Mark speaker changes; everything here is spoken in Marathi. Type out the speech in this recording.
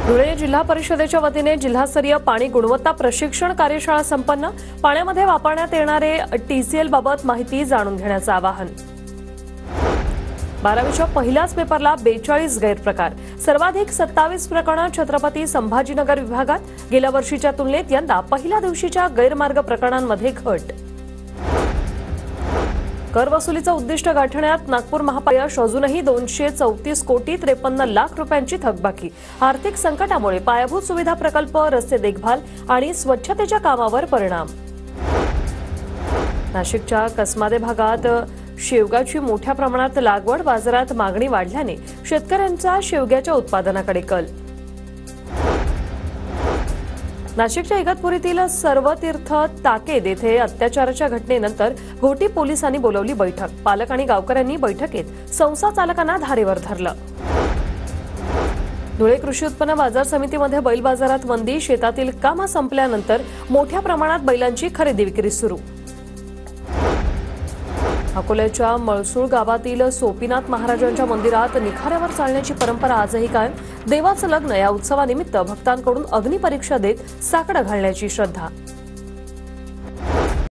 Speaker 1: धुळे जिल्हा परिषदेच्या वतीने जिल्हास्तरीय पाणी गुणवत्ता प्रशिक्षण कार्यशाळा संपन्न। पाण्यामध्ये वापरण्यात येणारे टीसीएल बाबत माहिती जाणून घेण्याचं आवाहन। 12वीच्या पहिल्याच पेपरला 42 गैरप्रकार, सर्वाधिक 27 प्रकरणे छत्रपती संभाजीनगर विभागात। गेल्या वर्षीच्या तुलनेत यंदा पहिल्या दिवशीच्या गैरमार्ग प्रकरणांमध्ये घट। कर वसुलीचं उद्दिष्ट गाठण्यात नागपूर महापालिका अजूनही 234 कोटी 53 लाख रुपयांची थकबाकी। आर्थिक संकटामुळे पायाभूत सुविधा प्रकल्प, रस्ते देखभाल आणि स्वच्छतेच्या कामावर परिणाम। नाशिकच्या कसमादे भागात शेवगाची मोठ्या प्रमाणात लागवड, बाजारात मागणी वाढल्याने शेतकऱ्यांचा शेवग्याच्या उत्पादनाकडे कल। नाशिकच्या इगतपुरीतील सर्वतीर्थ ताकेद येथे अत्याचाराच्या घटनेनंतर घोटी पोलिसांनी बोलावली बैठक। पालक आणि गावकऱ्यांनी बैठकीत संस्था चालकांना धारेवर धरलं। धुळे कृषी उत्पन्न बाजार समितीमध्ये बैल बाजारात मंदी, शेतातील कामं संपल्यानंतर मोठ्या प्रमाणात बैलांची खरेदी विक्री सुरू। अकोल्याच्या मळसूळ गावातील सोपीनाथ महाराजांच्या मंदिरात निखाऱ्यावर चालण्याची परंपरा आजही कायम। देवाचं लग्न या उत्सवानिमित्त भक्तांकडून अग्निपरीक्षा देत साकडं घालण्याची श्रद्धा।